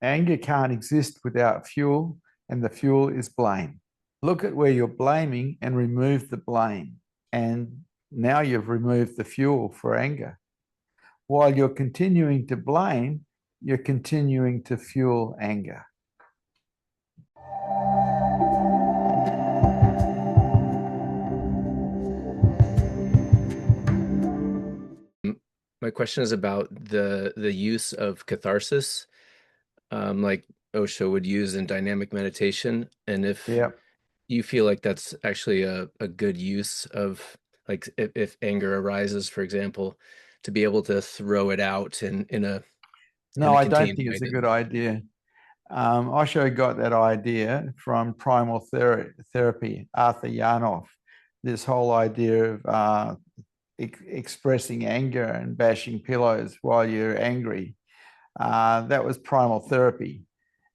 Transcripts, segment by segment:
Anger can't exist without fuel, and the fuel is blame. Look at where you're blaming and remove the blame. And now you've removed the fuel for anger. While you're continuing to blame, you're continuing to fuel anger. My question is about the use of catharsis, like Osho would use in dynamic meditation, and if Yeah. you feel like that's actually a good use of, like, if anger arises, for example, to be able to throw it out in No, a I don't contained think way. it's a good idea. Osho got that idea from primal therapy, Arthur Yarnoff. This whole idea of expressing anger and bashing pillows while you're angry. That was primal therapy.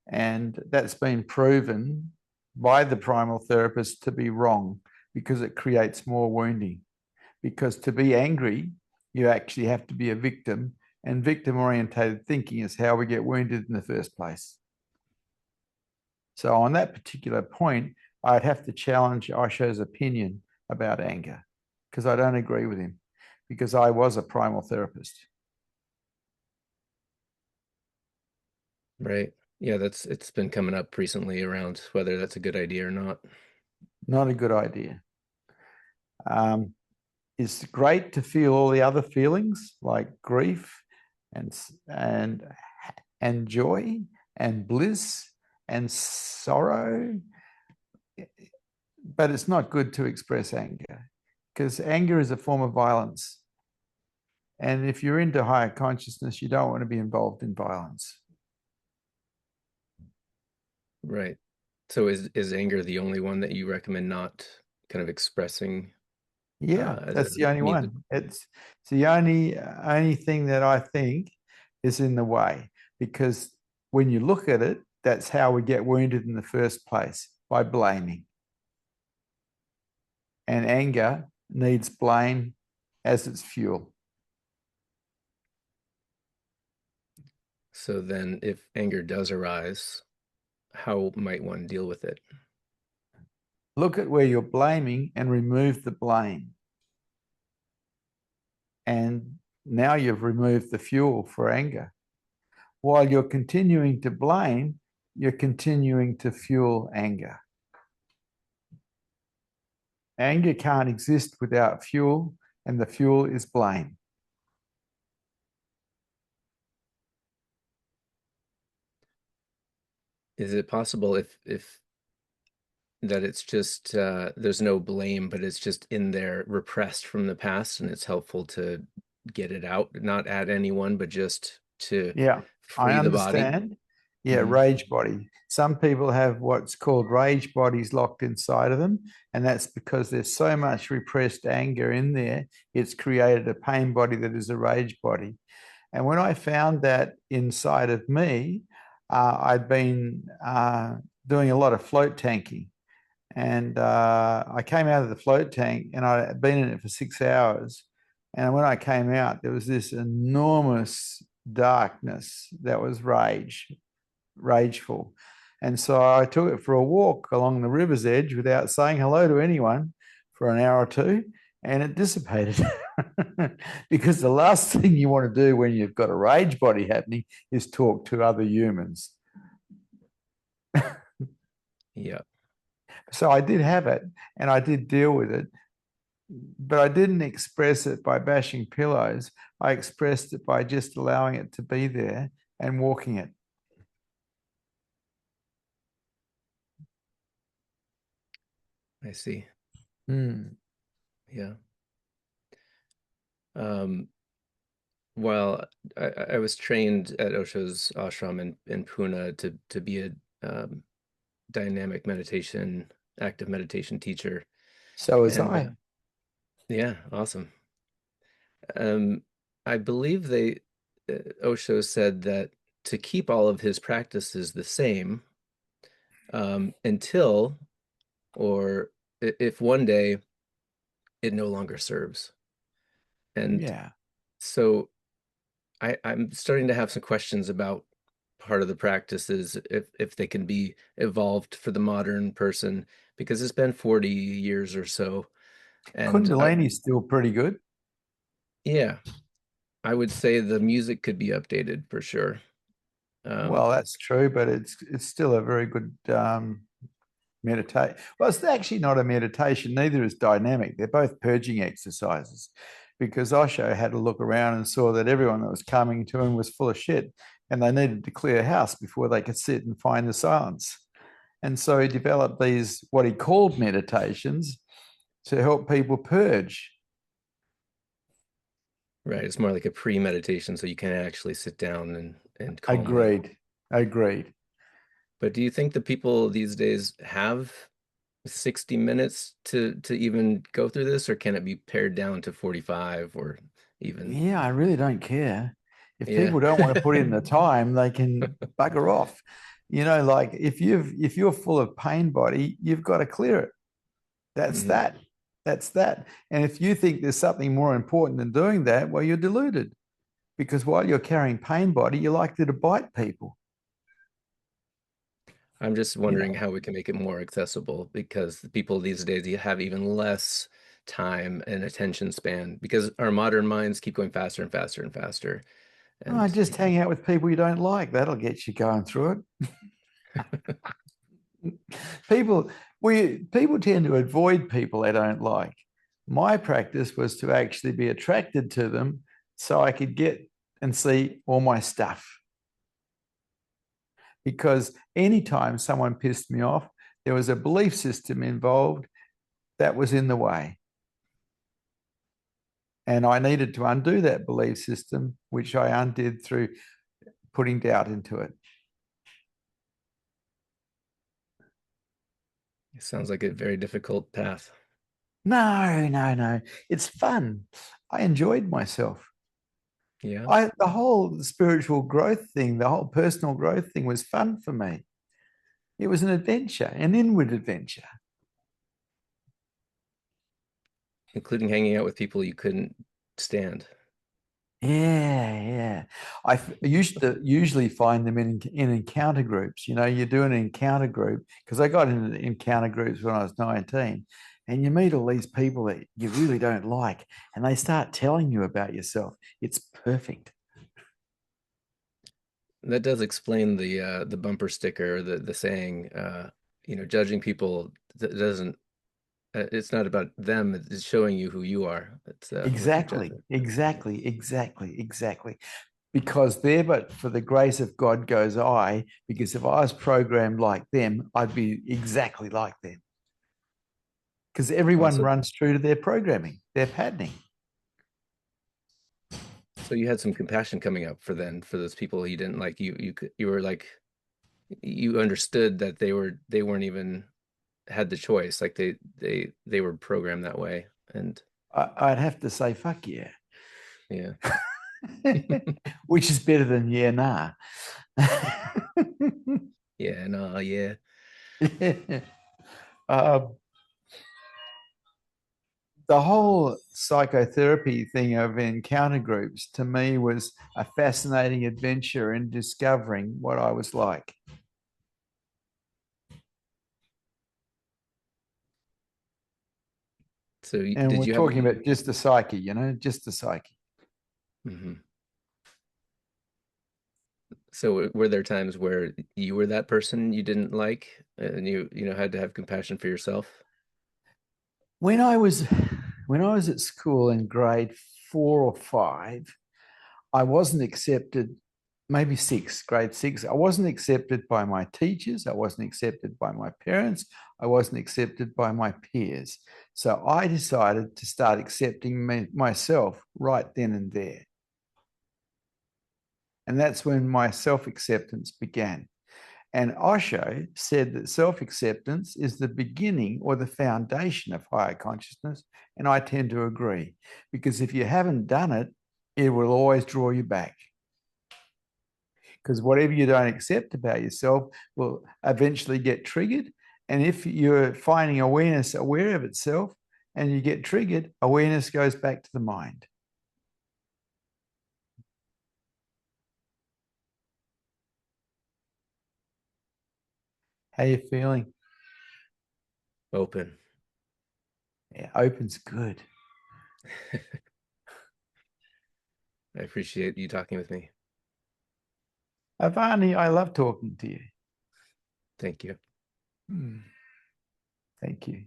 And that's been proven by the primal therapist to be wrong because it creates more wounding. Because to be angry, you actually have to be a victim. And victim orientated thinking is how we get wounded in the first place. So, on that particular point, I'd have to challenge Osho's opinion about anger because I don't agree with him because I was a primal therapist. Right. Yeah, it's been coming up recently around whether that's a good idea or not. Not a good idea. Um, it's great to feel all the other feelings like grief and and and joy and bliss and sorrow, but it's not good to express anger because anger is a form of violence. And if you're into higher consciousness, you don't want to be involved in violence. Right. So is anger the only one that you recommend not kind of expressing Yeah, as that's a the only means of, one. It's the only thing that I think is in the way because when you look at it, that's how we get wounded in the first place by blaming. And anger needs blame as its fuel. so then if anger does arise, how might one deal with it? Look at where you're blaming and remove the blame. And now you've removed the fuel for anger. While you're continuing to blame, you're continuing to fuel anger. Anger can't exist without fuel, and the fuel is blame. Is it possible if that it's just there's no blame, but it's just in there repressed from the past, and it's helpful to get it out, not at anyone, but just to Yeah, I free the body? understand. Yeah, Hmm. rage body. Some people have what's called rage bodies locked inside of them, and that's because there's so much repressed anger in there, it's created a pain body that is a rage body. And when I found that inside of me, I'd been doing a lot of float tanking. And I came out of the float tank and I'd been in it for 6 hours. And when I came out, there was this enormous darkness that was rageful. And so I took it for a walk along the river's edge without saying hello to anyone for an hour or two, and it dissipated. Because the last thing you want to do when you've got a rage body happening is talk to other humans. Yeah. So I did have it and I did deal with it, but I didn't express it by bashing pillows. I expressed it by just allowing it to be there and walking it. I see. Mm. Yeah. Um, well, I was trained at Osho's ashram in Pune to be a um, dynamic meditation, active meditation teacher. So was And I. yeah, awesome. Um, I believe Osho said that to keep all of his practices the same, until, or if one day it no longer serves. And Yeah. so I'm starting to have some questions about part of the practice is if they can be evolved for the modern person, because it's been 40 years or so. And Kundalini's still pretty good. yeah, I would say the music could be updated for sure. Well, that's true, but it's still a very good meditate. Well, it's actually not a meditation. Neither is dynamic. They're both purging exercises, because Osho had to look around and saw that everyone that was coming to him was full of shit, and they needed to clear house before they could sit and find the silence. And so he developed these what he called meditations to help people purge. Right, it's more like a pre-meditation, so you can actually sit down and calmly. Agreed. Agreed. But do you think the people these days have 60 minutes to even go through this, or can it be pared down to 45 or even? Yeah, I really don't care. If Yeah. people don't want to put in the time, they can bugger off. Like if you're full of pain body, you've got to clear it. That's Mhm. that. That's that. And if you think there's something more important than doing that, well, you're deluded. Because while you're carrying pain body, you're likely to bite people. I'm just You wondering know, how we can make it more accessible, because the people these days you have even less time and attention span, because our modern minds keep going faster and faster and faster. oh, And just hang out with people you don't like. That'll get you going through it. People tend to avoid people they don't like. My practice was to actually be attracted to them so I could get and see all my stuff. Because anytime someone pissed me off, there was a belief system involved that was in the way. And I needed to undo that belief system, which I undid through putting doubt into it. it sounds like a very difficult path. No, no, no. It's fun. I enjoyed myself. Yeah. The whole spiritual growth thing, the whole personal growth thing was fun for me. It was an adventure, an inward adventure. Including hanging out with people you couldn't stand. Yeah, yeah. I used to usually find them in encounter groups. You do an encounter group because I got into encounter groups when I was 19, and you meet all these people that you really don't like, and they start telling you about yourself. It's perfect. That does explain the bumper sticker, the saying, judging people doesn't, it's not about them, it's showing you who you are. It's with the Exactly, judgment. Yeah. exactly, exactly, exactly. Because there, but for the grace of God goes I, because if I was programmed like them, I'd be exactly like them. Because everyone Also, runs true to their programming, their patterning. so you had some compassion coming up for those people you didn't like. You were like, you understood that they weren't even had the choice. Like they were programmed that way. And I'd have to say, fuck yeah. yeah. Which is better than yeah, nah. Yeah, no, yeah. um, the whole psychotherapy thing of encounter groups to me was a fascinating adventure in discovering what I was like. So And did we're you have talking about just the psyche, just the psyche. Mhm. So were there times where you were that person you didn't like, and you had to have compassion for yourself? When I was when I was at school in grade 4 or 5, I wasn't accepted, maybe grade six. I wasn't accepted by my teachers. I wasn't accepted by my parents. I wasn't accepted by my peers. So I decided to start accepting myself right then and there. And that's when my self acceptance began. And Osho said that self acceptance is the beginning or the foundation of higher consciousness. And I tend to agree, because if you haven't done it, it will always draw you back. Because whatever you don't accept about yourself will eventually get triggered. And if you're finding awareness aware of itself and you get triggered, awareness goes back to the mind. How you feeling? Open. Yeah, open's good. I appreciate you talking with me. Avani, I love talking to you. Thank you. Thank you.